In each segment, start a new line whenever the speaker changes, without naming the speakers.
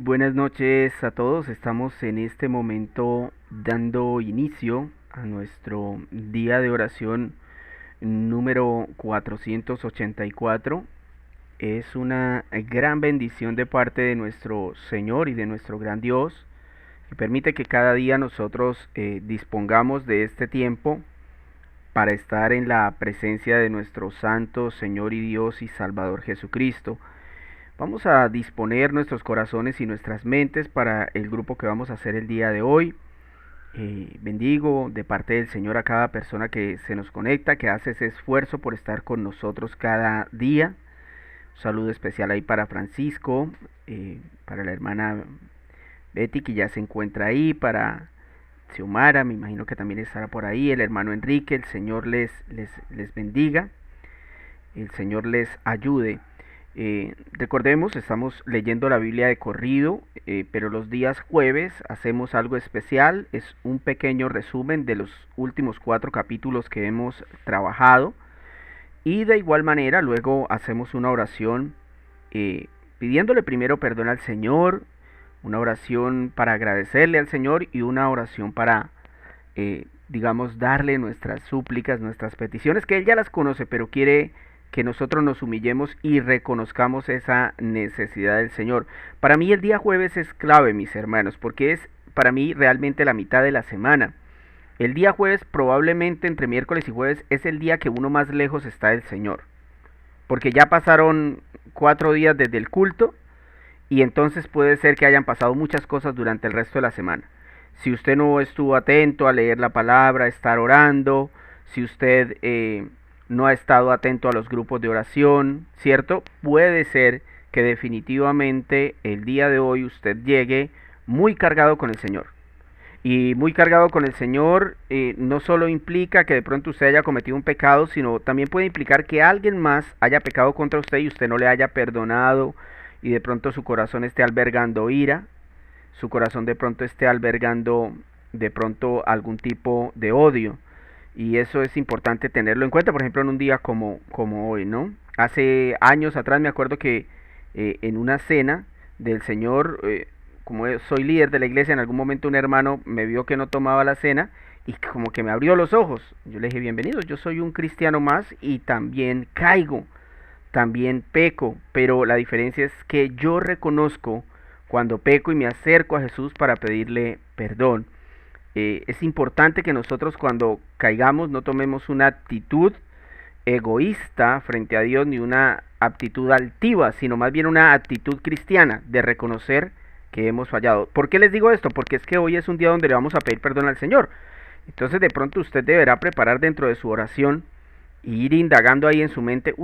Buenas noches a todos. Estamos en este momento dando inicio a nuestro día de oración número 484. Es una gran bendición de parte de nuestro Señor y de nuestro gran Dios, que permite que cada día nosotros dispongamos de este tiempo para estar en la presencia de nuestro Santo Señor y Dios y Salvador Jesucristo. Vamos a disponer nuestros corazones y nuestras mentes para el grupo que vamos a hacer el día de hoy. Bendigo de parte del Señor a cada persona que se nos conecta, que hace ese esfuerzo por estar con nosotros cada día. Un saludo especial ahí para Francisco, para la hermana Betty, que ya se encuentra ahí, para Xiomara, me imagino que también estará por ahí, el hermano Enrique. El Señor les bendiga, el Señor les ayude. Recordemos, estamos leyendo la Biblia de corrido, pero los días jueves hacemos algo especial. Es un pequeño resumen de los últimos 4 capítulos que hemos trabajado, y de igual manera luego hacemos una oración pidiéndole primero perdón al Señor, una oración para agradecerle al Señor y una oración para digamos, darle nuestras súplicas, nuestras peticiones, que Él ya las conoce, pero quiere que nosotros nos humillemos y reconozcamos esa necesidad del Señor. Para mí el día jueves es clave, mis hermanos, porque es para mí realmente la mitad de la semana. El día jueves, probablemente entre miércoles y jueves, es el día que uno más lejos está del Señor, porque ya pasaron 4 días desde el culto, y entonces puede ser que hayan pasado muchas cosas durante el resto de la semana. Si usted no estuvo atento a leer la palabra, a estar orando, si usted no ha estado atento a los grupos de oración, ¿cierto? Puede ser que definitivamente el día de hoy usted llegue muy cargado con el Señor. Y muy cargado con el Señor no solo implica que de pronto usted haya cometido un pecado, sino también puede implicar que alguien más haya pecado contra usted y usted no le haya perdonado, y de pronto su corazón esté albergando ira, su corazón de pronto esté albergando de pronto algún tipo de odio. Y eso es importante tenerlo en cuenta, por ejemplo, en un día como hoy, ¿no? Hace años atrás me acuerdo que en una cena del Señor, como soy líder de la iglesia, en algún momento un hermano me vio que no tomaba la cena y como que me abrió los ojos. Yo le dije, bienvenido, yo soy un cristiano más y también caigo, también peco, pero la diferencia es que yo reconozco cuando peco y me acerco a Jesús para pedirle perdón. Es importante que nosotros cuando caigamos no tomemos una actitud egoísta frente a Dios ni una actitud altiva, sino más bien una actitud cristiana de reconocer que hemos fallado. ¿Por qué les digo esto? Porque es que hoy es un día donde le vamos a pedir perdón al Señor. Entonces de pronto usted deberá preparar dentro de su oración y ir indagando ahí en su mente,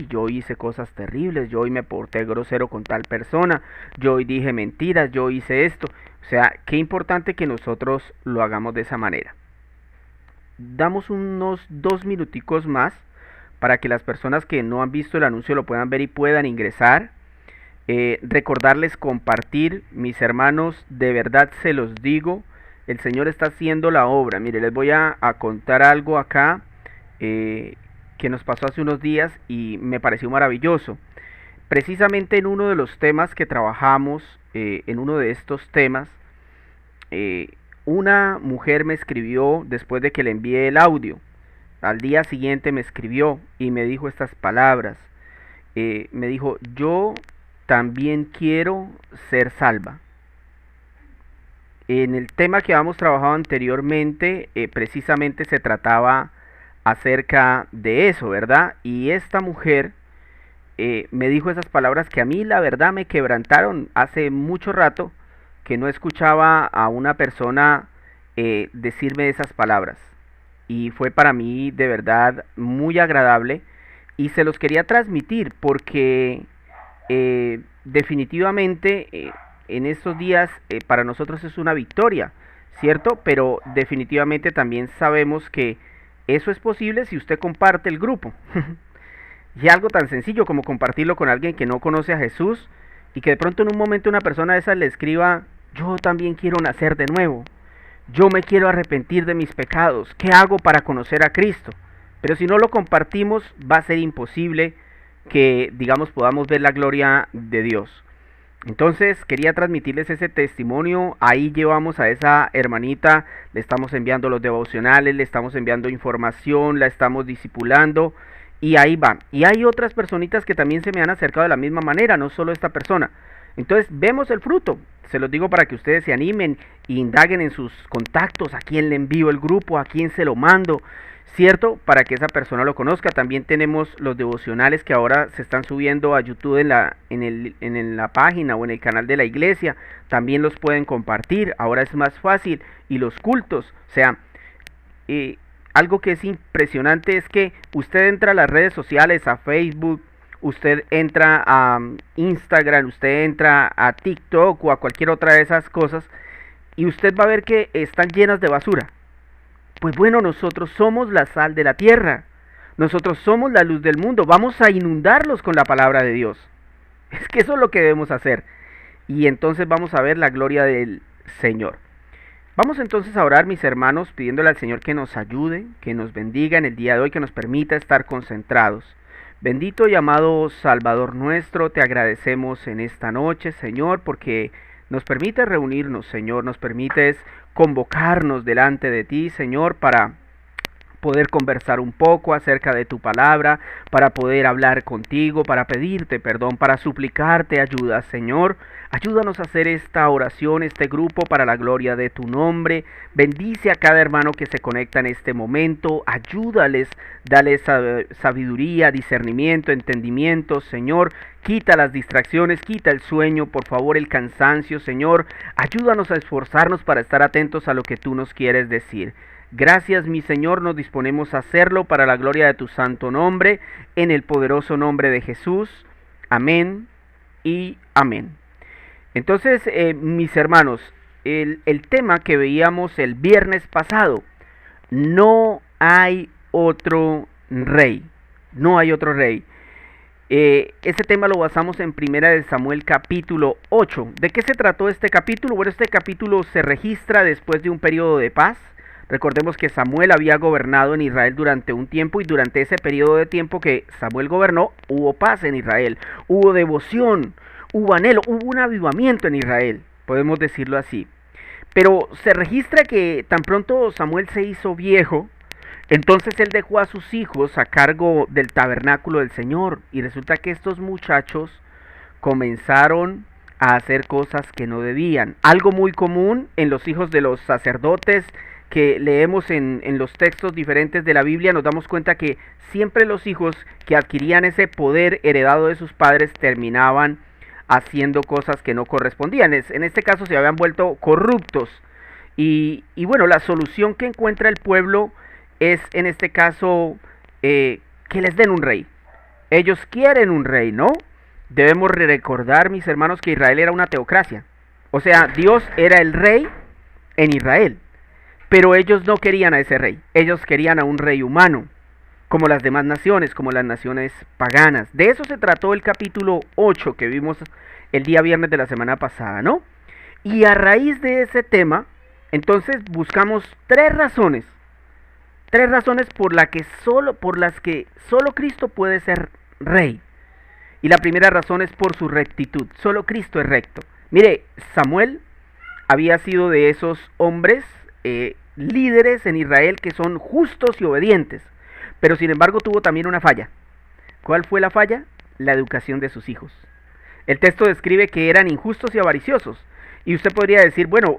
yo hice cosas terribles, yo hoy me porté grosero con tal persona, yo hoy dije mentiras, yo hice esto. O sea, qué importante que nosotros lo hagamos de esa manera. Damos unos 2 minuticos más para que las personas que no han visto el anuncio lo puedan ver y puedan ingresar. Recordarles compartir, mis hermanos, de verdad se los digo, el Señor está haciendo la obra. Mire, les voy a contar algo acá que nos pasó hace unos días y me pareció maravilloso. Precisamente en uno de los temas que trabajamos, en uno de estos temas, una mujer me escribió después de que le envié el audio. Al día siguiente me escribió y me dijo estas palabras. Me dijo, yo también quiero ser salva. En el tema que habíamos trabajado anteriormente, precisamente se trataba acerca de eso, ¿verdad? Y esta mujer me dijo esas palabras que a mí la verdad me quebrantaron. Hace mucho rato que no escuchaba a una persona decirme esas palabras, y fue para mí de verdad muy agradable y se los quería transmitir porque definitivamente en estos días para nosotros es una victoria, ¿cierto? Pero definitivamente también sabemos que eso es posible si usted comparte el grupo. Y algo tan sencillo como compartirlo con alguien que no conoce a Jesús, y que de pronto en un momento una persona de esas le escriba, yo también quiero nacer de nuevo, yo me quiero arrepentir de mis pecados, ¿qué hago para conocer a Cristo? Pero si no lo compartimos va a ser imposible que, digamos, podamos ver la gloria de Dios. Entonces quería transmitirles ese testimonio. Ahí llevamos a esa hermanita, le estamos enviando los devocionales, le estamos enviando información, la estamos discipulando y ahí va. Y hay otras personitas que también se me han acercado de la misma manera, no solo esta persona. Entonces vemos el fruto. Se los digo para que ustedes se animen e indaguen en sus contactos, a quién le envío el grupo, a quién se lo mando, ¿cierto? Para que esa persona lo conozca. También tenemos los devocionales que ahora se están subiendo a YouTube en la página o en el canal de la iglesia. También los pueden compartir. Ahora es más fácil. Y los cultos. O sea, algo que es impresionante es que usted entra a las redes sociales, a Facebook, usted entra a Instagram, usted entra a TikTok o a cualquier otra de esas cosas y usted va a ver que están llenas de basura. Pues bueno, nosotros somos la sal de la tierra. Nosotros somos la luz del mundo. Vamos a inundarlos con la palabra de Dios. Es que eso es lo que debemos hacer. Y entonces vamos a ver la gloria del Señor. Vamos entonces a orar, mis hermanos, pidiéndole al Señor que nos ayude, que nos bendiga en el día de hoy, que nos permita estar concentrados. Bendito y amado Salvador nuestro, te agradecemos en esta noche, Señor, porque nos permites reunirnos, Señor, nos permites convocarnos delante de ti, Señor, para poder conversar un poco acerca de tu palabra, para poder hablar contigo, para pedirte perdón, para suplicarte ayuda, Señor. Ayúdanos a hacer esta oración, este grupo, para la gloria de tu nombre. Bendice a cada hermano que se conecta en este momento. Ayúdales, dale sabiduría, discernimiento, entendimiento, Señor. Quita las distracciones, quita el sueño, por favor, el cansancio, Señor. Ayúdanos a esforzarnos para estar atentos a lo que tú nos quieres decir. Gracias, mi Señor, nos disponemos a hacerlo para la gloria de tu santo nombre, en el poderoso nombre de Jesús. Amén y amén. Entonces, mis hermanos, el tema que veíamos el viernes pasado, no hay otro rey, no hay otro rey. Ese tema lo basamos en Primera de Samuel capítulo 8. ¿De qué se trató este capítulo? Bueno, este capítulo se registra después de un periodo de paz. Recordemos que Samuel había gobernado en Israel durante un tiempo y durante ese periodo de tiempo que Samuel gobernó hubo paz en Israel, hubo devoción, hubo anhelo, hubo un avivamiento en Israel, podemos decirlo así. Pero se registra que tan pronto Samuel se hizo viejo, entonces él dejó a sus hijos a cargo del tabernáculo del Señor y resulta que estos muchachos comenzaron a hacer cosas que no debían. Algo muy común en los hijos de los sacerdotes que leemos en los textos diferentes de la Biblia, nos damos cuenta que siempre los hijos que adquirían ese poder heredado de sus padres terminaban haciendo cosas que no correspondían. En este caso se habían vuelto corruptos. Y bueno, la solución que encuentra el pueblo es en este caso que les den un rey. Ellos quieren un rey, ¿no? Debemos recordar, mis hermanos, que Israel era una teocracia. O sea, Dios era el rey en Israel. Pero ellos no querían a ese rey, ellos querían a un rey humano, como las demás naciones, como las naciones paganas. De eso se trató el capítulo 8 que vimos el día viernes de la semana pasada, ¿no? Y a raíz de ese tema, entonces buscamos tres razones por las que solo Cristo puede ser rey. Y la primera razón es por su rectitud, solo Cristo es recto. Mire, Samuel había sido de esos hombres líderes en Israel que son justos y obedientes, pero sin embargo tuvo también una falla. ¿Cuál fue la falla? La educación de sus hijos. El texto describe que eran injustos y avariciosos, y usted podría decir, bueno,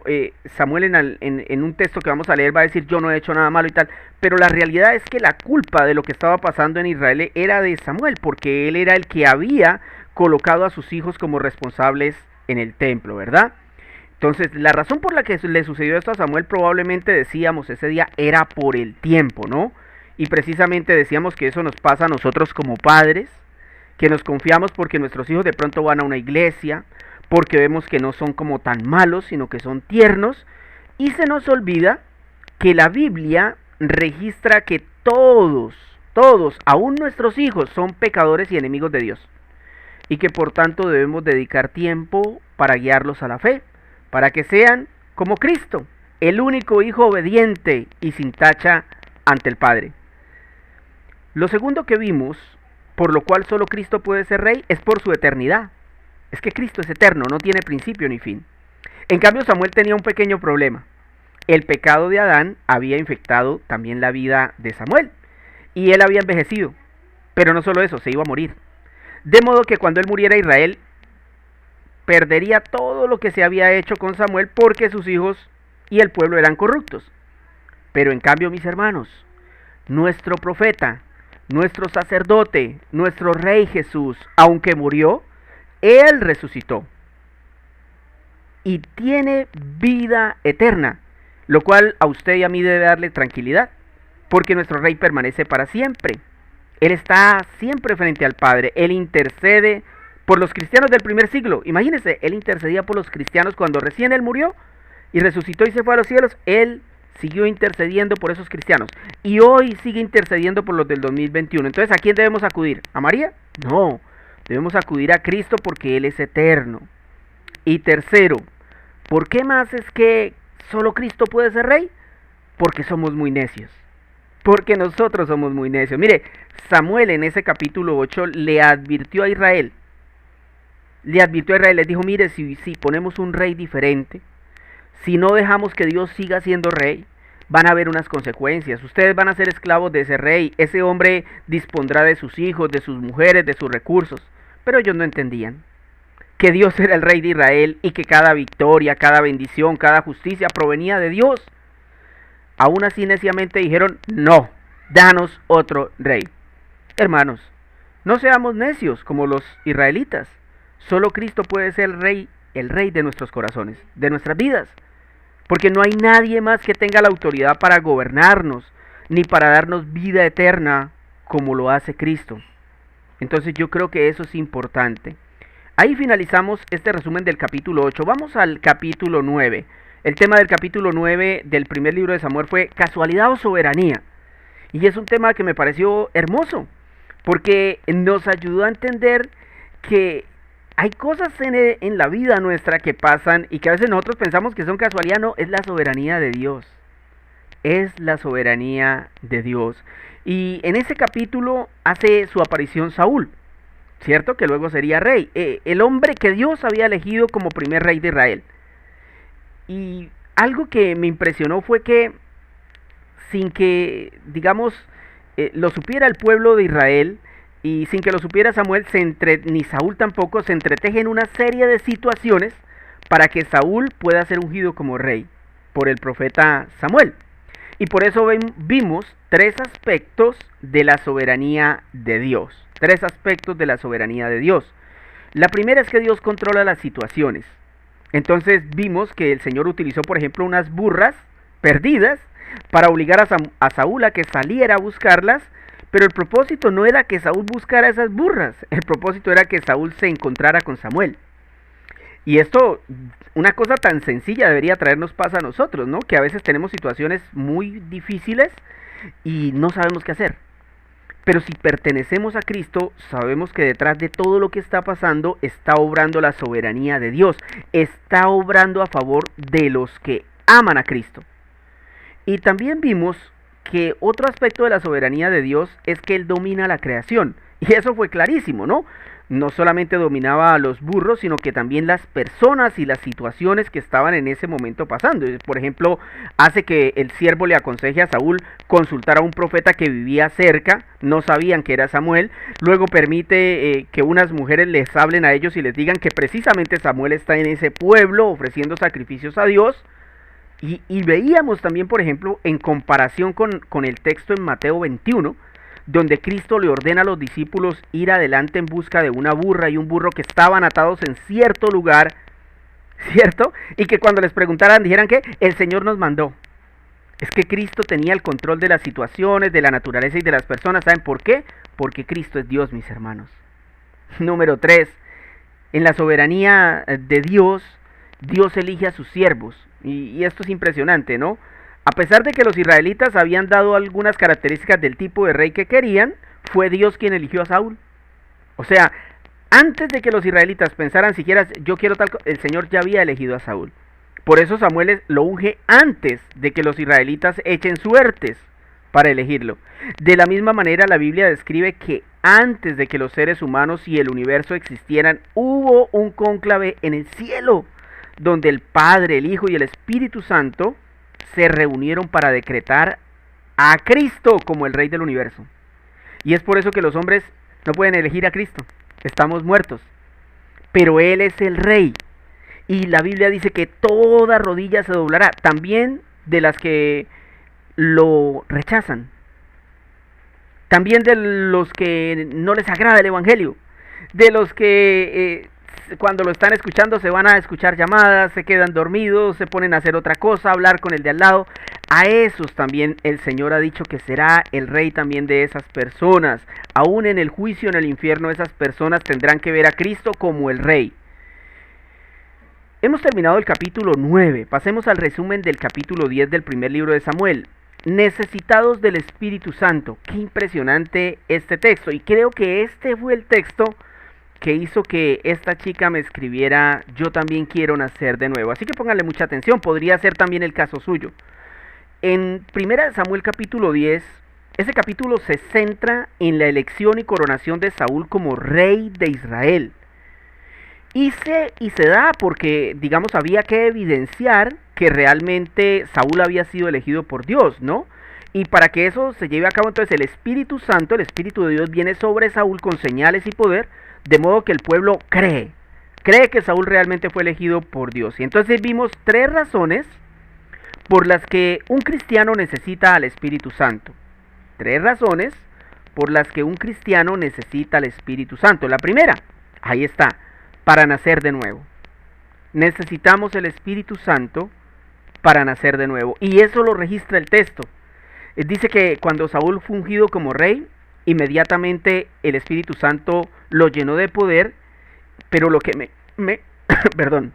Samuel en un texto que vamos a leer va a decir yo no he hecho nada malo y tal, pero la realidad es que la culpa de lo que estaba pasando en Israel era de Samuel, porque él era el que había colocado a sus hijos como responsables en el templo, ¿verdad? Entonces, la razón por la que le sucedió esto a Samuel probablemente decíamos ese día era por el tiempo, ¿no? Y precisamente decíamos que eso nos pasa a nosotros como padres, que nos confiamos porque nuestros hijos de pronto van a una iglesia, porque vemos que no son como tan malos, sino que son tiernos, y se nos olvida que la Biblia registra que todos, aún nuestros hijos, son pecadores y enemigos de Dios, y que por tanto debemos dedicar tiempo para guiarlos a la fe, para que sean como Cristo, el único hijo obediente y sin tacha ante el Padre. Lo segundo que vimos, por lo cual solo Cristo puede ser rey, es por su eternidad. Es que Cristo es eterno, no tiene principio ni fin. En cambio, Samuel tenía un pequeño problema. El pecado de Adán había infectado también la vida de Samuel. Y él había envejecido. Pero no solo eso, se iba a morir. De modo que cuando él muriera, Israel perdería todo lo que se había hecho con Samuel porque sus hijos y el pueblo eran corruptos. Pero en cambio, mis hermanos, nuestro profeta, nuestro sacerdote, nuestro rey Jesús, aunque murió, él resucitó y tiene vida eterna, lo cual a usted y a mí debe darle tranquilidad, porque nuestro rey permanece para siempre. Él está siempre frente al Padre, él intercede por los cristianos del primer siglo. Imagínense, él intercedía por los cristianos cuando recién él murió y resucitó y se fue a los cielos. Él siguió intercediendo por esos cristianos y hoy sigue intercediendo por los del 2021. Entonces, ¿a quién debemos acudir? ¿A María? No, debemos acudir a Cristo porque Él es eterno. Y tercero, ¿por qué más es que solo Cristo puede ser rey? Porque somos muy necios. Porque nosotros somos muy necios. Mire, Samuel en ese capítulo 8 le advirtió a Israel. Les dijo, mire, si ponemos un rey diferente, si no dejamos que Dios siga siendo rey, van a haber unas consecuencias. Ustedes van a ser esclavos de ese rey. Ese hombre dispondrá de sus hijos, de sus mujeres, de sus recursos. Pero ellos no entendían que Dios era el rey de Israel y que cada victoria, cada bendición, cada justicia provenía de Dios. Aún así neciamente dijeron, no, danos otro rey. Hermanos, no seamos necios como los israelitas. Solo Cristo puede ser el rey de nuestros corazones, de nuestras vidas. Porque no hay nadie más que tenga la autoridad para gobernarnos, ni para darnos vida eterna como lo hace Cristo. Entonces yo creo que eso es importante. Ahí finalizamos este resumen del capítulo 8. Vamos al capítulo 9. El tema del capítulo 9 del primer libro de Samuel fue casualidad o soberanía. Y es un tema que me pareció hermoso, porque nos ayudó a entender que hay cosas en la vida nuestra que pasan y que a veces nosotros pensamos que son casualidad. No, es la soberanía de Dios. Es la soberanía de Dios. Y en ese capítulo hace su aparición Saúl, ¿cierto? Que luego sería rey. El hombre que Dios había elegido como primer rey de Israel. Y algo que me impresionó fue que sin que, digamos, lo supiera el pueblo de Israel, y sin que lo supiera Samuel, ni Saúl tampoco, se entretejen una serie de situaciones para que Saúl pueda ser ungido como rey por el profeta Samuel. Y por eso vimos tres aspectos de la soberanía de Dios. Tres aspectos de la soberanía de Dios. La primera es que Dios controla las situaciones. Entonces vimos que el Señor utilizó, por ejemplo, unas burras perdidas para obligar a Saúl a que saliera a buscarlas. Pero el propósito no era que Saúl buscara esas burras, el propósito era que Saúl se encontrara con Samuel. Y esto, una cosa tan sencilla debería traernos paz a nosotros, ¿no? Que a veces tenemos situaciones muy difíciles y no sabemos qué hacer. Pero si pertenecemos a Cristo, sabemos que detrás de todo lo que está pasando está obrando la soberanía de Dios, está obrando a favor de los que aman a Cristo. Y también vimos que otro aspecto de la soberanía de Dios es que Él domina la creación. Y eso fue clarísimo, ¿no? No solamente dominaba a los burros, sino que también las personas y las situaciones que estaban en ese momento pasando. Por ejemplo, hace que el siervo le aconseje a Saúl consultar a un profeta que vivía cerca, no sabían que era Samuel. Luego permite que unas mujeres les hablen a ellos y les digan que precisamente Samuel está en ese pueblo ofreciendo sacrificios a Dios. Y veíamos también, por ejemplo, en comparación con el texto en Mateo 21, donde Cristo le ordena a los discípulos ir adelante en busca de una burra y un burro que estaban atados en cierto lugar, ¿cierto? Y que cuando les preguntaran dijeran que el Señor nos mandó. Es que Cristo tenía el control de las situaciones, de la naturaleza y de las personas. ¿Saben por qué? Porque Cristo es Dios, mis hermanos. Número 3, en la soberanía de Dios, Dios elige a sus siervos. Y esto es impresionante, ¿no? A pesar de que los israelitas habían dado algunas características del tipo de rey que querían, fue Dios quien eligió a Saúl. O sea, antes de que los israelitas pensaran siquiera, yo quiero tal cosa, el Señor ya había elegido a Saúl. Por eso Samuel lo unge antes de que los israelitas echen suertes para elegirlo. De la misma manera, la Biblia describe que antes de que los seres humanos y el universo existieran, hubo un cónclave en el cielo, donde el Padre, el Hijo y el Espíritu Santo se reunieron para decretar a Cristo como el Rey del universo. Y es por eso que los hombres no pueden elegir a Cristo. Estamos muertos. Pero Él es el Rey. Y la Biblia dice que toda rodilla se doblará, también de las que lo rechazan, también de los que no les agrada el Evangelio, de los que cuando lo están escuchando se van a escuchar llamadas, se quedan dormidos, se ponen a hacer otra cosa, a hablar con el de al lado. A esos también el Señor ha dicho que será el Rey también de esas personas. Aún en el juicio, en el infierno, esas personas tendrán que ver a Cristo como el Rey. Hemos terminado el capítulo 9, pasemos al resumen del capítulo 10 del primer libro de Samuel. Necesitados del Espíritu Santo. Qué impresionante este texto, y creo que este fue el texto que hizo que esta chica me escribiera: yo también quiero nacer de nuevo. Así que pónganle mucha atención, podría ser también el caso suyo. En 1 Samuel capítulo 10, ese capítulo se centra en la elección y coronación de Saúl como rey de Israel. Y se da porque, digamos, había que evidenciar que realmente Saúl había sido elegido por Dios, ¿no? Y para que eso se lleve a cabo, entonces el Espíritu Santo, el Espíritu de Dios, viene sobre Saúl con señales y poder, de modo que el pueblo cree que Saúl realmente fue elegido por Dios. Y entonces vimos 3 razones por las que un cristiano necesita al Espíritu Santo. 3 razones por las que un cristiano necesita al Espíritu Santo. La primera, ahí está: para nacer de nuevo. Necesitamos el Espíritu Santo para nacer de nuevo. Y eso lo registra el texto. Dice que cuando Saúl fue ungido como rey, inmediatamente el Espíritu Santo lo llenó de poder. Pero lo que perdón.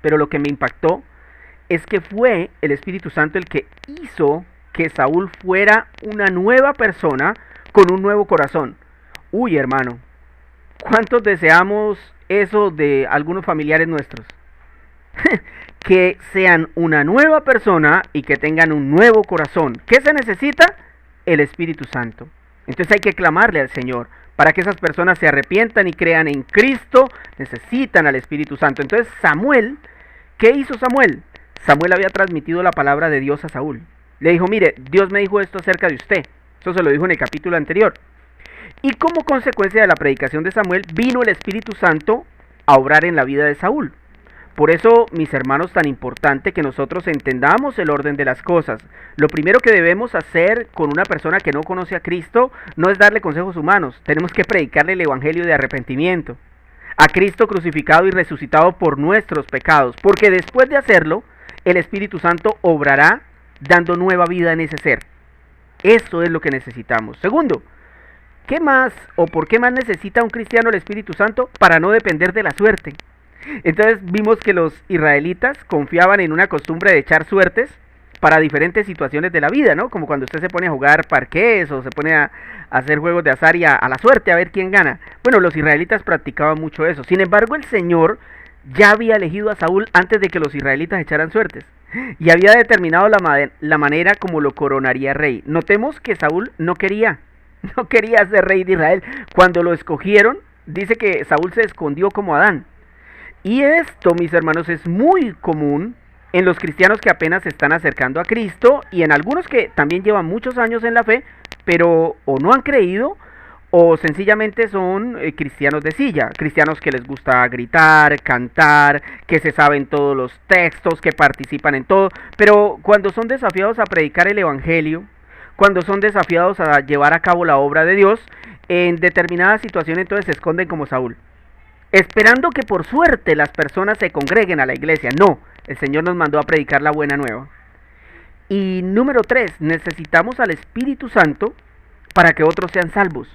Pero lo que me impactó es que fue el Espíritu Santo el que hizo que Saúl fuera una nueva persona con un nuevo corazón. Uy, hermano, ¿cuántos deseamos eso de algunos familiares nuestros? Que sean una nueva persona y que tengan un nuevo corazón. ¿Qué se necesita? El Espíritu Santo. Entonces hay que clamarle al Señor para que esas personas se arrepientan y crean en Cristo. Necesitan al Espíritu Santo. Entonces Samuel, ¿qué hizo Samuel? Samuel había transmitido la palabra de Dios a Saúl. Le dijo: mire, Dios me dijo esto acerca de usted. Eso se lo dijo en el capítulo anterior. Y como consecuencia de la predicación de Samuel, vino el Espíritu Santo a obrar en la vida de Saúl. Por eso, mis hermanos, tan importante que nosotros entendamos el orden de las cosas. Lo primero que debemos hacer con una persona que no conoce a Cristo no es darle consejos humanos. Tenemos que predicarle el evangelio de arrepentimiento, a Cristo crucificado y resucitado por nuestros pecados, porque después de hacerlo, el Espíritu Santo obrará dando nueva vida en ese ser. Eso es lo que necesitamos. Segundo, ¿qué más o por qué más necesita un cristiano el Espíritu Santo? Para no depender de la suerte. Entonces vimos que los israelitas confiaban en una costumbre de echar suertes para diferentes situaciones de la vida, ¿no? Como cuando usted se pone a jugar parqués o se pone a hacer juegos de azar y a la suerte a ver quién gana. Bueno, los israelitas practicaban mucho eso. Sin embargo, el Señor ya había elegido a Saúl antes de que los israelitas echaran suertes y había determinado la manera como lo coronaría rey. Notemos que Saúl no quería ser rey de Israel. Cuando lo escogieron, dice que Saúl se escondió como Adán. Y esto, mis hermanos, es muy común en los cristianos que apenas se están acercando a Cristo y en algunos que también llevan muchos años en la fe, pero o no han creído o sencillamente son cristianos de silla, cristianos que les gusta gritar, cantar, que se saben todos los textos, que participan en todo, pero cuando son desafiados a predicar el evangelio, cuando son desafiados a llevar a cabo la obra de Dios, en determinadas situaciones entonces se esconden como Saúl, esperando que por suerte las personas se congreguen a la iglesia. No, el Señor nos mandó a predicar la buena nueva. Y número 3, necesitamos al Espíritu Santo para que otros sean salvos.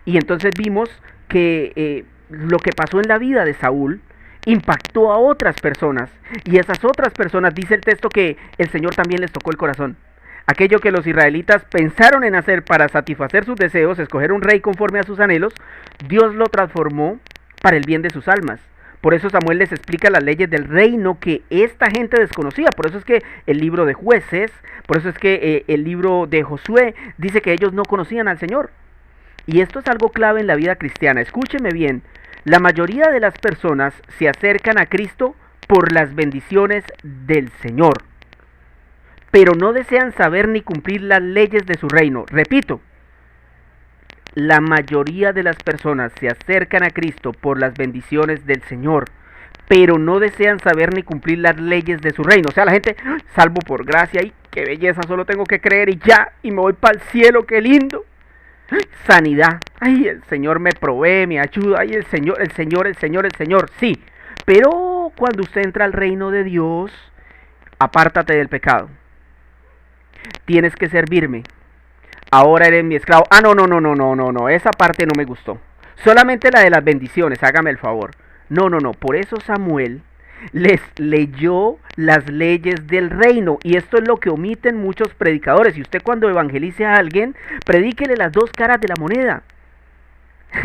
Y entonces vimos que lo que pasó en la vida de Saúl impactó a otras personas. Y esas otras personas, dice el texto, que el Señor también les tocó el corazón. Aquello que los israelitas pensaron en hacer para satisfacer sus deseos, escoger un rey conforme a sus anhelos, Dios lo transformó para el bien de sus almas. Por eso Samuel les explica las leyes del reino que esta gente desconocía. Por eso es que el libro de Jueces, por eso es que el libro de Josué dice que ellos no conocían al Señor. Y esto es algo clave en la vida cristiana. Escúcheme bien, la mayoría de las personas se acercan a Cristo por las bendiciones del Señor, pero no desean saber ni cumplir las leyes de su reino. Repito, la mayoría de las personas se acercan a Cristo por las bendiciones del Señor, pero no desean saber ni cumplir las leyes de su reino. O sea, la gente, salvo por gracia, y qué belleza, solo tengo que creer y ya, y me voy para el cielo, qué lindo. Sanidad, ay, el Señor me provee, me ayuda, ay, el Señor, el Señor, el Señor, el Señor, sí. Pero cuando usted entra al reino de Dios, apártate del pecado. Tienes que servirme. Ahora eres mi esclavo. Ah, no, esa parte no me gustó. Solamente la de las bendiciones, hágame el favor. No, por eso Samuel les leyó las leyes del reino. Y esto es lo que omiten muchos predicadores. Y usted cuando evangelice a alguien, predíquele las dos caras de la moneda.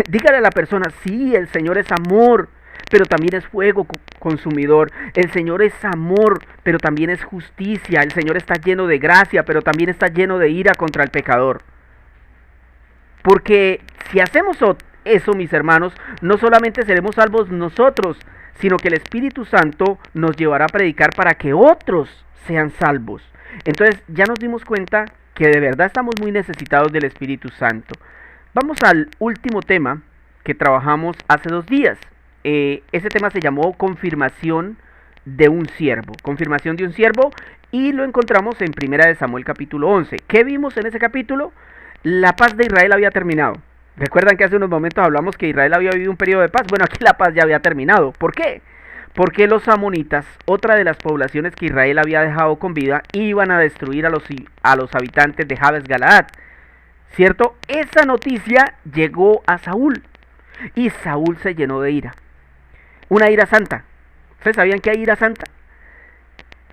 Dígale a la persona, sí, el Señor es amor, pero también es fuego consumidor. El Señor es amor, pero también es justicia. El Señor está lleno de gracia, pero también está lleno de ira contra el pecador. Porque si hacemos eso, mis hermanos, no solamente seremos salvos nosotros, sino que el Espíritu Santo nos llevará a predicar para que otros sean salvos. Entonces ya nos dimos cuenta que de verdad estamos muy necesitados del Espíritu Santo. Vamos al último tema que trabajamos hace 2 días. Ese tema se llamó confirmación de un siervo. Confirmación de un siervo, y lo encontramos en 1 Samuel capítulo 11. ¿Qué vimos en ese capítulo? La paz de Israel había terminado. ¿Recuerdan que hace unos momentos hablamos que Israel había vivido un periodo de paz? Bueno, aquí la paz ya había terminado. ¿Por qué? Porque los amonitas, otra de las poblaciones que Israel había dejado con vida, iban a destruir a los habitantes de Jabes Galaad. ¿Cierto? Esa noticia llegó a Saúl y Saúl se llenó de ira. Una ira santa. ¿Ustedes sabían que hay ira santa?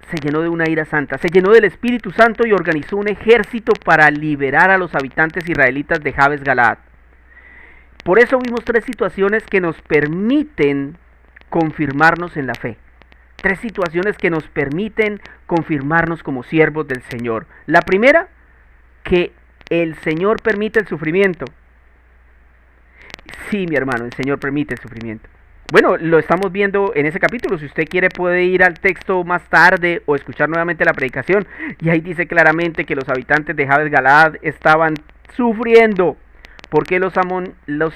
Se llenó de una ira santa, se llenó del Espíritu Santo y organizó un ejército para liberar a los habitantes israelitas de Jabes Galaad. Por eso vimos 3 situaciones que nos permiten confirmarnos en la fe. 3 situaciones que nos permiten confirmarnos como siervos del Señor. La primera, que el Señor permite el sufrimiento. Sí, mi hermano, el Señor permite el sufrimiento. Bueno, lo estamos viendo en ese capítulo. Si usted quiere puede ir al texto más tarde o escuchar nuevamente la predicación. Y ahí dice claramente que los habitantes de Jabes Galaad estaban sufriendo porque los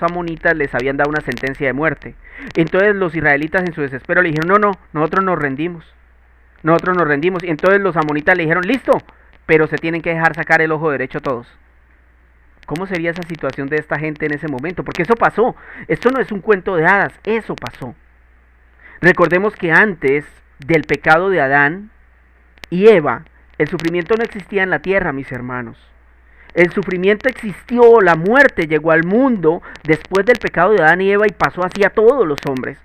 amonitas les habían dado una sentencia de muerte. Entonces los israelitas en su desespero le dijeron, no, nosotros nos rendimos. Nosotros nos rendimos. Y entonces los amonitas le dijeron, listo, pero se tienen que dejar sacar el ojo derecho todos. ¿Cómo sería esa situación de esta gente en ese momento? Porque eso pasó. Esto no es un cuento de hadas, eso pasó. Recordemos que antes del pecado de Adán y Eva, el sufrimiento no existía en la tierra, mis hermanos. El sufrimiento existió, la muerte llegó al mundo después del pecado de Adán y Eva y pasó así a todos los hombres.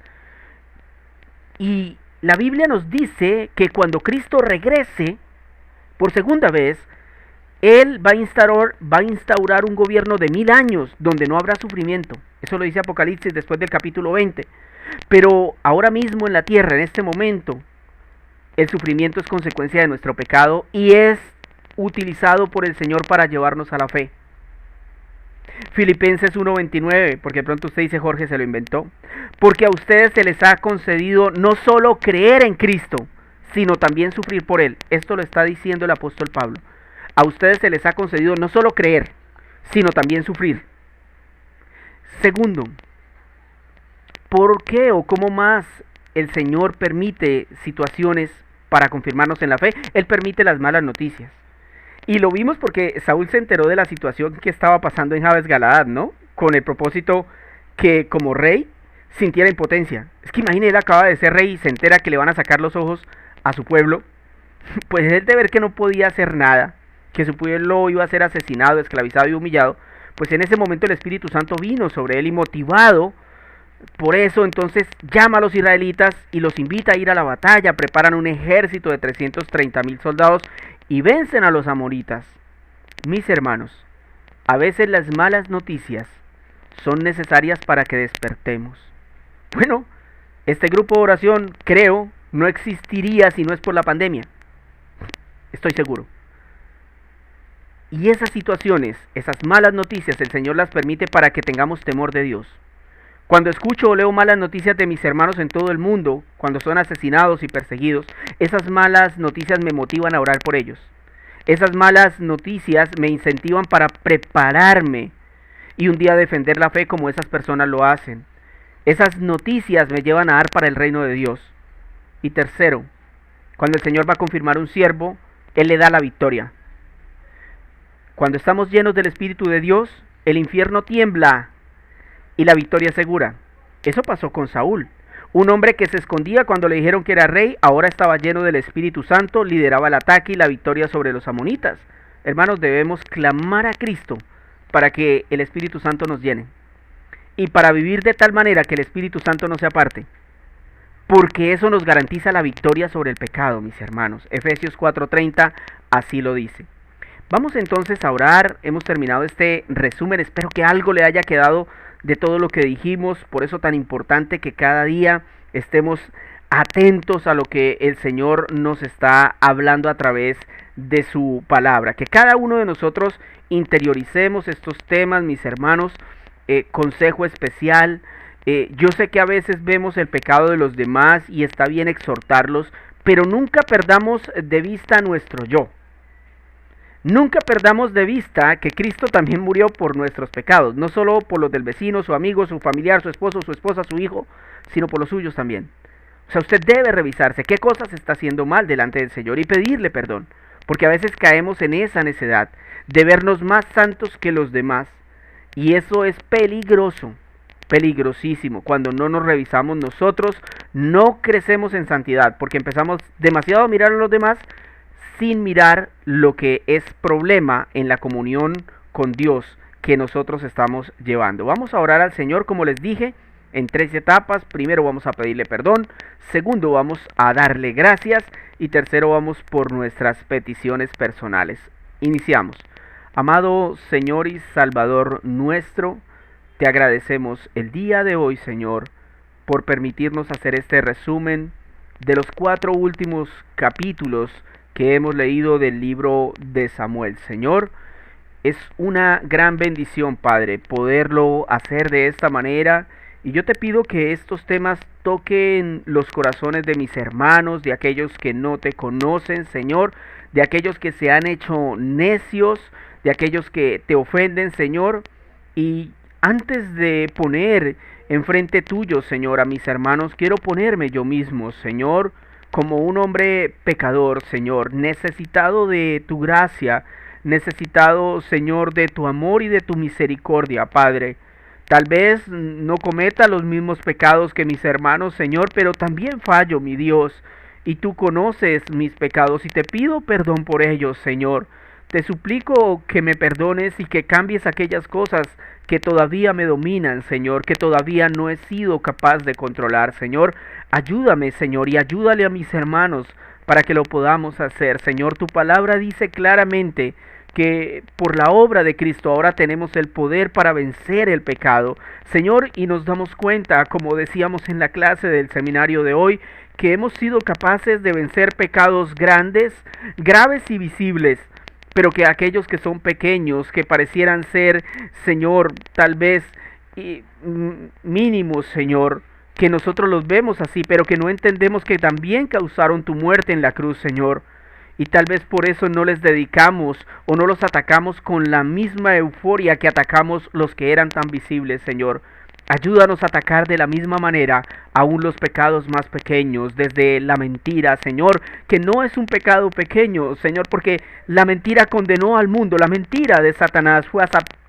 Y la Biblia nos dice que cuando Cristo regrese por segunda vez, Él va a instaurar un gobierno de 1000 años donde no habrá sufrimiento. Eso lo dice Apocalipsis después del capítulo 20. Pero ahora mismo en la tierra, en este momento, el sufrimiento es consecuencia de nuestro pecado y es utilizado por el Señor para llevarnos a la fe. Filipenses 1:29, porque pronto usted dice, Jorge se lo inventó. Porque a ustedes se les ha concedido no solo creer en Cristo, sino también sufrir por Él. Esto lo está diciendo el apóstol Pablo. A ustedes se les ha concedido no solo creer, sino también sufrir. Segundo, ¿por qué o cómo más el Señor permite situaciones para confirmarnos en la fe? Él permite las malas noticias. Y lo vimos porque Saúl se enteró de la situación que estaba pasando en Jabes Galaad, ¿no? Con el propósito que como rey sintiera impotencia. Es que imagine, él acaba de ser rey y se entera que le van a sacar los ojos a su pueblo. Pues él de ver que no podía hacer nada, que su pueblo iba a ser asesinado, esclavizado y humillado, pues en ese momento el Espíritu Santo vino sobre él y motivado por eso entonces llama a los israelitas y los invita a ir a la batalla, preparan un ejército de 330,000 soldados y vencen a los amonitas. Mis hermanos, a veces las malas noticias son necesarias para que despertemos. Bueno, este grupo de oración, creo, no existiría si no es por la pandemia. Estoy seguro. Y esas situaciones, esas malas noticias, el Señor las permite para que tengamos temor de Dios. Cuando escucho o leo malas noticias de mis hermanos en todo el mundo, cuando son asesinados y perseguidos, esas malas noticias me motivan a orar por ellos. Esas malas noticias me incentivan para prepararme y un día defender la fe como esas personas lo hacen. Esas noticias me llevan a dar para el reino de Dios. Y tercero, cuando el Señor va a confirmar un siervo, Él le da la victoria. Cuando estamos llenos del Espíritu de Dios, el infierno tiembla y la victoria es segura. Eso pasó con Saúl. Un hombre que se escondía cuando le dijeron que era rey, ahora estaba lleno del Espíritu Santo, lideraba el ataque y la victoria sobre los amonitas. Hermanos, debemos clamar a Cristo para que el Espíritu Santo nos llene. Y para vivir de tal manera que el Espíritu Santo no se aparte. Porque eso nos garantiza la victoria sobre el pecado, mis hermanos. Efesios 4:30 así lo dice. Vamos entonces a orar. Hemos terminado este resumen. Espero que algo le haya quedado de todo lo que dijimos. Por eso tan importante que cada día estemos atentos a lo que el Señor nos está hablando a través de su palabra. Que cada uno de nosotros interioricemos estos temas, mis hermanos. Consejo especial. Yo sé que a veces vemos el pecado de los demás y está bien exhortarlos, pero nunca perdamos de vista nuestro yo. Nunca perdamos de vista que Cristo también murió por nuestros pecados, no solo por los del vecino, su amigo, su familiar, su esposo, su esposa, su hijo, sino por los suyos también. O sea, usted debe revisarse qué cosas está haciendo mal delante del Señor y pedirle perdón, porque a veces caemos en esa necedad de vernos más santos que los demás, y eso es peligroso. Peligrosísimo. Cuando no nos revisamos nosotros, no crecemos en santidad, porque empezamos demasiado a mirar a los demás sin mirar lo que es problema en la comunión con Dios que nosotros estamos llevando. Vamos a orar al Señor, como les dije, en 3 etapas. Primero vamos a pedirle perdón, segundo vamos a darle gracias y tercero vamos por nuestras peticiones personales. Iniciamos. Amado Señor y Salvador nuestro, te agradecemos el día de hoy, Señor, por permitirnos hacer este resumen de los 4 últimos capítulos que hemos leído del libro de Samuel. Señor, es una gran bendición, Padre, poderlo hacer de esta manera. Y yo te pido que estos temas toquen los corazones de mis hermanos, de aquellos que no te conocen, Señor, de aquellos que se han hecho necios, de aquellos que te ofenden, Señor. Y antes de poner enfrente tuyo, Señor, a mis hermanos, quiero ponerme yo mismo, Señor, como un hombre pecador, Señor, necesitado de tu gracia, necesitado, Señor, de tu amor y de tu misericordia, Padre. Tal vez no cometa los mismos pecados que mis hermanos, Señor, pero también fallo, mi Dios, y tú conoces mis pecados y te pido perdón por ellos, Señor. Te suplico que me perdones y que cambies aquellas cosas que todavía me dominan, Señor, que todavía no he sido capaz de controlar, Señor. Ayúdame, Señor, y ayúdale a mis hermanos para que lo podamos hacer, Señor. Tu palabra dice claramente que por la obra de Cristo ahora tenemos el poder para vencer el pecado, Señor, y nos damos cuenta, como decíamos en la clase del seminario de hoy, que hemos sido capaces de vencer pecados grandes, graves y visibles, pero que aquellos que son pequeños, que parecieran ser, Señor, tal vez mínimos, Señor, que nosotros los vemos así, pero que no entendemos que también causaron tu muerte en la cruz, Señor. Y tal vez por eso no les dedicamos o no los atacamos con la misma euforia que atacamos los que eran tan visibles, Señor. Ayúdanos a atacar de la misma manera aún los pecados más pequeños, desde la mentira, Señor, que no es un pecado pequeño, Señor, porque la mentira condenó al mundo, la mentira de Satanás fue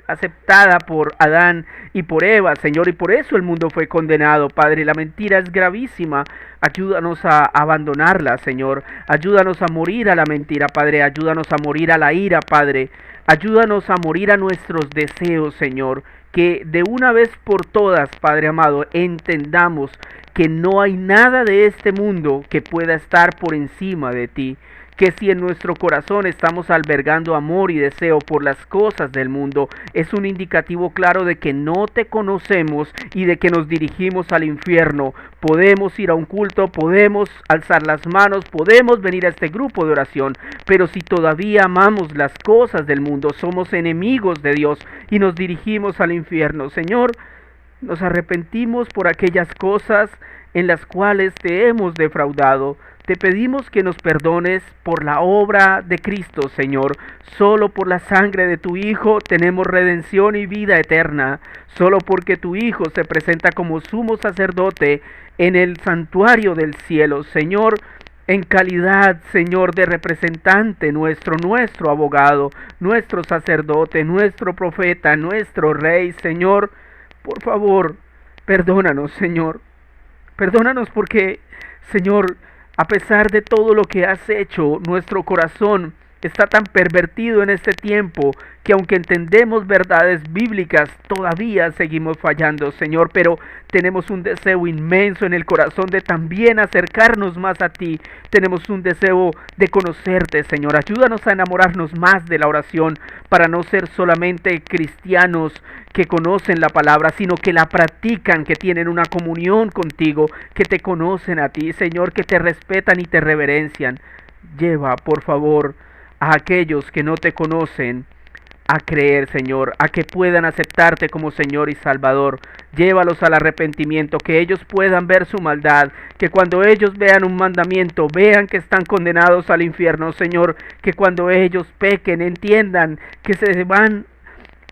aceptada por Adán y por Eva, Señor, y por eso el mundo fue condenado, Padre. La mentira es gravísima. Ayúdanos a abandonarla, Señor. Ayúdanos a morir a la mentira, Padre. Ayúdanos a morir a la ira, Padre. Ayúdanos a morir a nuestros deseos, Señor. Que de una vez por todas, Padre amado, entendamos que no hay nada de este mundo que pueda estar por encima de ti. que si en nuestro corazón estamos albergando amor y deseo por las cosas del mundo, es un indicativo claro de que no te conocemos y de que nos dirigimos al infierno. Podemos ir a un culto, podemos alzar las manos, podemos venir a este grupo de oración, pero si todavía amamos las cosas del mundo, somos enemigos de Dios y nos dirigimos al infierno. Señor, nos arrepentimos por aquellas cosas en las cuales te hemos defraudado. Te pedimos que nos perdones por la obra de Cristo, Señor. Solo por la sangre de tu Hijo tenemos redención y vida eterna. Solo porque tu Hijo se presenta como sumo sacerdote en el santuario del cielo, Señor, en calidad, Señor, de representante nuestro abogado, nuestro sacerdote, nuestro profeta, nuestro rey, Señor. Por favor, perdónanos, Señor. Perdónanos porque, Señor, a pesar de todo lo que has hecho, nuestro corazón está tan pervertido en este tiempo que aunque entendemos verdades bíblicas, todavía seguimos fallando, Señor, pero tenemos un deseo inmenso en el corazón de también acercarnos más a ti. Tenemos un deseo de conocerte, Señor. Ayúdanos a enamorarnos más de la oración para no ser solamente cristianos que conocen la palabra, sino que la practican, que tienen una comunión contigo, que te conocen a ti, Señor, que te respetan y te reverencian. Lleva, por favor, a aquellos que no te conocen a creer, Señor, a que puedan aceptarte como Señor y Salvador. Llévalos al arrepentimiento, que ellos puedan ver su maldad, que cuando ellos vean un mandamiento, vean que están condenados al infierno, Señor, que cuando ellos pequen, entiendan que se van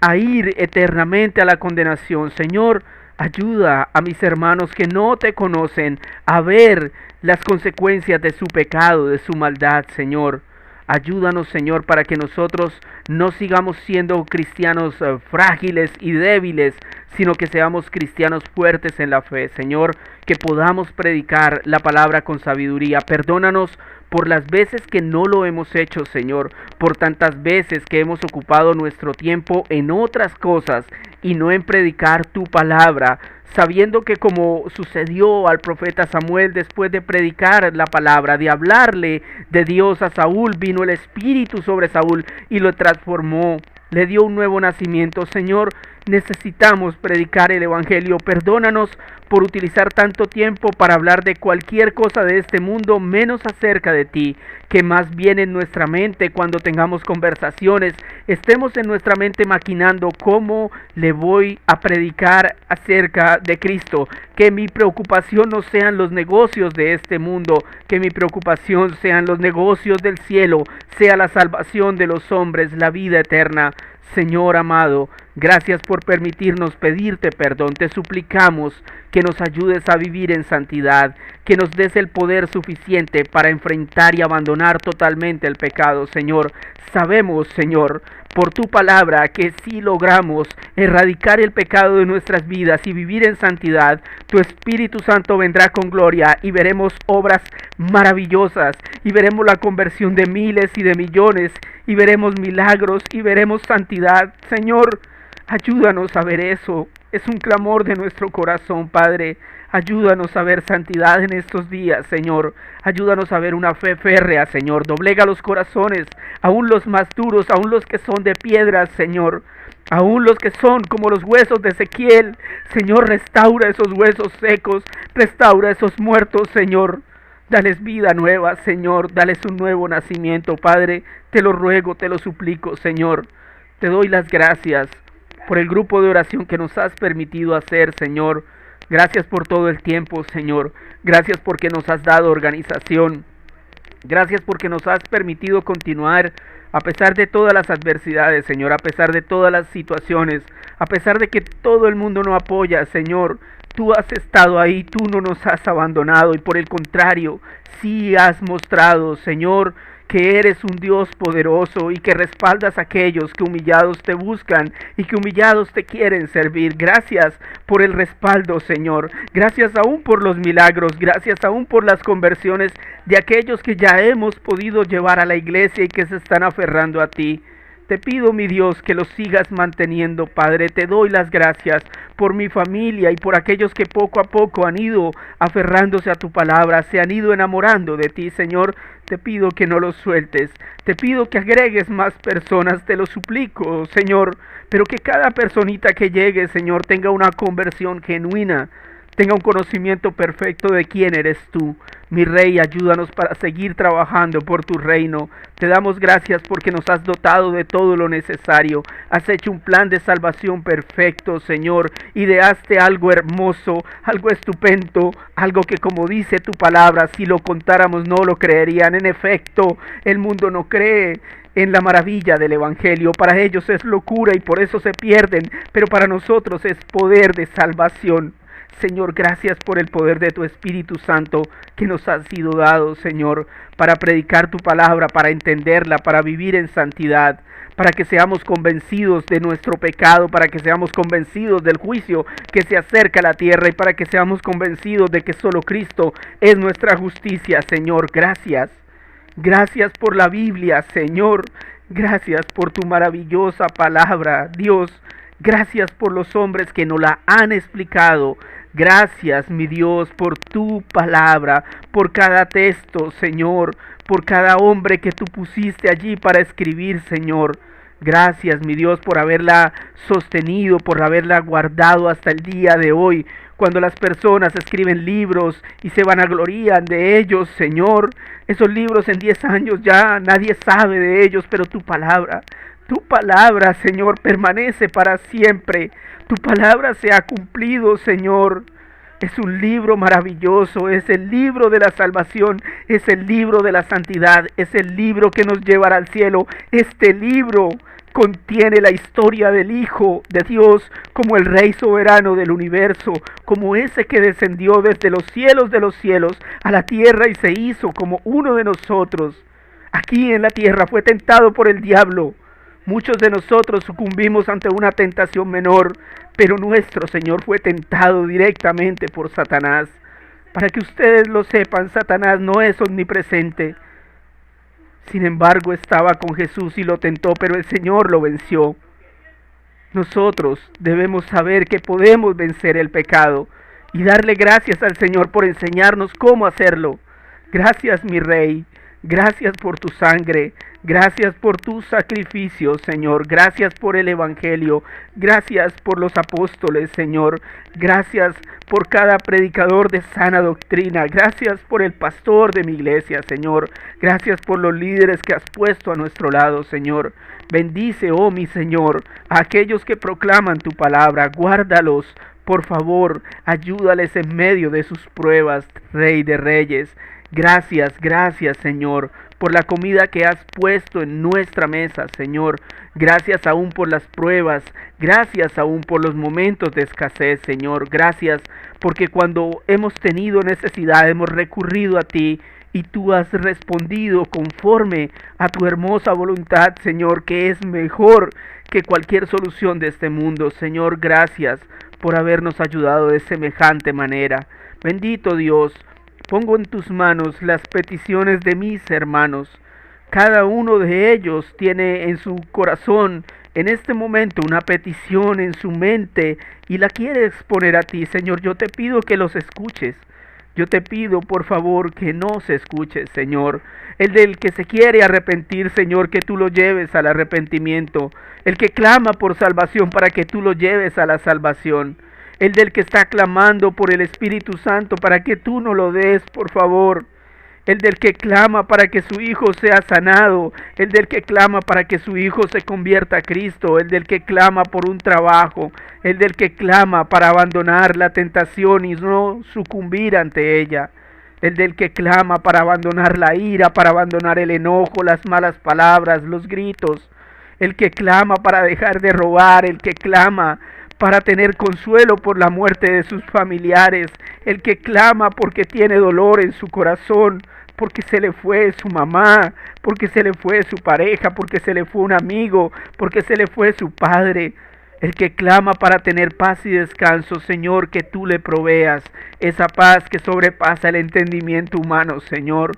a ir eternamente a la condenación. Señor, ayuda a mis hermanos que no te conocen a ver las consecuencias de su pecado, de su maldad, Señor. Ayúdanos, Señor, para que nosotros no sigamos siendo cristianos frágiles y débiles, sino que seamos cristianos fuertes en la fe, Señor, que podamos predicar la palabra con sabiduría. Perdónanos por las veces que no lo hemos hecho, Señor, por tantas veces que hemos ocupado nuestro tiempo en otras cosas y no en predicar tu palabra, sabiendo que como sucedió al profeta Samuel después de predicar la palabra, de hablarle de Dios a Saúl, vino el Espíritu sobre Saúl y lo transformó, le dio un nuevo nacimiento. Señor, necesitamos predicar el Evangelio. Perdónanos por utilizar tanto tiempo para hablar de cualquier cosa de este mundo, menos acerca de ti, que más bien en nuestra mente, cuando tengamos conversaciones, estemos en nuestra mente maquinando cómo le voy a predicar acerca de Cristo. Que mi preocupación no sean los negocios de este mundo, que mi preocupación sean los negocios del cielo, sea la salvación de los hombres, la vida eterna. Señor amado, gracias por permitirnos pedirte perdón. Te suplicamos que nos ayudes a vivir en santidad, que nos des el poder suficiente para enfrentar y abandonar totalmente el pecado, Señor. Sabemos, Señor, por tu palabra, que si logramos erradicar el pecado de nuestras vidas y vivir en santidad, tu Espíritu Santo vendrá con gloria y veremos obras maravillosas y veremos la conversión de miles y de millones y veremos milagros y veremos santidad. Señor, ayúdanos a ver eso. Es un clamor de nuestro corazón, Padre. Ayúdanos a ver santidad en estos días, Señor. Ayúdanos a ver una fe férrea, Señor. Doblega los corazones, aún los más duros, aún los que son de piedras, Señor. Aún los que son como los huesos de Ezequiel. Señor, restaura esos huesos secos. Restaura esos muertos, Señor. Dales vida nueva, Señor. Dales un nuevo nacimiento, Padre. Te lo ruego, te lo suplico, Señor. Te doy las gracias por el grupo de oración que nos has permitido hacer, Señor. Gracias por todo el tiempo, Señor. Gracias porque nos has dado organización. Gracias porque nos has permitido continuar a pesar de todas las adversidades, Señor, a pesar de todas las situaciones, a pesar de que todo el mundo no apoya, Señor. Tú has estado ahí, tú no nos has abandonado y por el contrario, sí has mostrado, Señor, que eres un Dios poderoso y que respaldas a aquellos que humillados te buscan y que humillados te quieren servir. Gracias por el respaldo, Señor. Gracias aún por los milagros. Gracias aún por las conversiones de aquellos que ya hemos podido llevar a la iglesia y que se están aferrando a ti. Te pido, mi Dios, que los sigas manteniendo, Padre. Te doy las gracias por mi familia y por aquellos que poco a poco han ido aferrándose a tu palabra, se han ido enamorando de ti, Señor. Te pido que no los sueltes. Te pido que agregues más personas, te lo suplico, Señor. Pero que cada personita que llegue, Señor, tenga una conversión genuina, tenga un conocimiento perfecto de quién eres tú. Mi Rey, ayúdanos para seguir trabajando por tu reino. Te damos gracias porque nos has dotado de todo lo necesario. Has hecho un plan de salvación perfecto, Señor. Ideaste algo hermoso, algo estupendo, algo que, como dice tu palabra, si lo contáramos no lo creerían. En efecto, el mundo no cree en la maravilla del Evangelio. Para ellos es locura y por eso se pierden, pero para nosotros es poder de salvación. Señor, gracias por el poder de tu Espíritu Santo que nos ha sido dado, Señor, para predicar tu palabra, para entenderla, para vivir en santidad, para que seamos convencidos de nuestro pecado, para que seamos convencidos del juicio que se acerca a la tierra y para que seamos convencidos de que solo Cristo es nuestra justicia, Señor. Gracias. Gracias por la Biblia, Señor. Gracias por tu maravillosa palabra, Dios. Gracias por los hombres que nos la han explicado. Gracias, mi Dios, por tu palabra, por cada texto, Señor, por cada hombre que tú pusiste allí para escribir, Señor. Gracias, mi Dios, por haberla sostenido, por haberla guardado hasta el día de hoy. Cuando las personas escriben libros y se vanaglorían de ellos, Señor, esos libros en 10 años ya nadie sabe de ellos, pero tu palabra, Señor, permanece para siempre. Tu palabra se ha cumplido, Señor. Es un libro maravilloso, es el libro de la salvación, es el libro de la santidad, es el libro que nos llevará al cielo. Este libro contiene la historia del Hijo de Dios como el Rey soberano del universo, como ese que descendió desde los cielos de los cielos a la tierra y se hizo como uno de nosotros. Aquí en la tierra fue tentado por el diablo. Muchos de nosotros sucumbimos ante una tentación menor, pero nuestro Señor fue tentado directamente por Satanás. Para que ustedes lo sepan, Satanás no es omnipresente. Sin embargo, estaba con Jesús y lo tentó, pero el Señor lo venció. Nosotros debemos saber que podemos vencer el pecado y darle gracias al Señor por enseñarnos cómo hacerlo. Gracias, mi Rey. Gracias por tu sangre, gracias por tu sacrificio, Señor, gracias por el Evangelio, gracias por los apóstoles, Señor, gracias por cada predicador de sana doctrina, gracias por el pastor de mi iglesia, Señor, gracias por los líderes que has puesto a nuestro lado, Señor. Bendice, oh mi Señor, a aquellos que proclaman tu palabra, guárdalos. Por favor, ayúdales en medio de sus pruebas, Rey de Reyes. Gracias, Señor, por la comida que has puesto en nuestra mesa, Señor. Gracias aún por las pruebas, gracias aún por los momentos de escasez, Señor. Gracias porque cuando hemos tenido necesidad hemos recurrido a ti y tú has respondido conforme a tu hermosa voluntad, Señor, que es mejor que cualquier solución de este mundo. Señor, gracias por habernos ayudado de semejante manera. Bendito Dios. Pongo en tus manos las peticiones de mis hermanos. Cada uno de ellos tiene en su corazón en este momento una petición en su mente y la quiere exponer a ti. Señor, yo te pido que los escuches. Yo te pido, por favor, que no se escuche, Señor. El del que se quiere arrepentir, Señor, que tú lo lleves al arrepentimiento. El que clama por salvación, para que tú lo lleves a la salvación. El del que está clamando por el Espíritu Santo, para que tú no lo des, por favor. El del que clama para que su hijo sea sanado, el del que clama para que su hijo se convierta a Cristo, el del que clama por un trabajo, el del que clama para abandonar la tentación y no sucumbir ante ella, el del que clama para abandonar la ira, para abandonar el enojo, las malas palabras, los gritos, el que clama para dejar de robar, el que clama para tener consuelo por la muerte de sus familiares, el que clama porque tiene dolor en su corazón, porque se le fue su mamá, porque se le fue su pareja, porque se le fue un amigo, porque se le fue su padre, el que clama para tener paz y descanso, Señor, que tú le proveas esa paz que sobrepasa el entendimiento humano, Señor,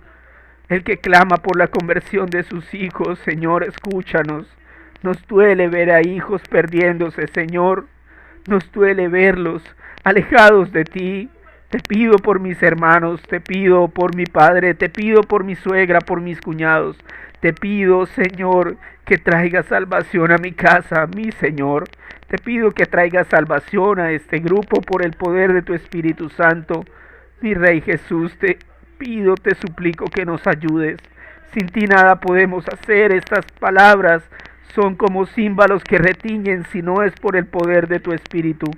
el que clama por la conversión de sus hijos, Señor, escúchanos. Nos duele ver a hijos perdiéndose, Señor. Nos duele verlos alejados de ti. Te pido por mis hermanos, te pido por mi padre, te pido por mi suegra, por mis cuñados. Te pido, Señor, que traiga salvación a mi casa, mi Señor. Te pido que traiga salvación a este grupo por el poder de tu Espíritu Santo. Mi Rey Jesús, te pido, te suplico que nos ayudes. Sin ti nada podemos hacer. Estas palabras son como címbalos que retiñen si no es por el poder de tu Espíritu.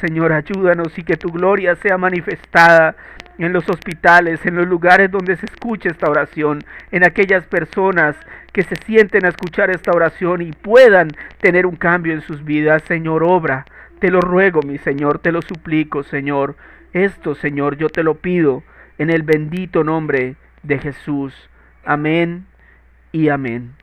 Señor, ayúdanos y que tu gloria sea manifestada en los hospitales, en los lugares donde se escuche esta oración, en aquellas personas que se sienten a escuchar esta oración y puedan tener un cambio en sus vidas. Señor, obra. Te lo ruego, mi Señor, te lo suplico, Señor. Esto, Señor, yo te lo pido en el bendito nombre de Jesús. Amén y amén.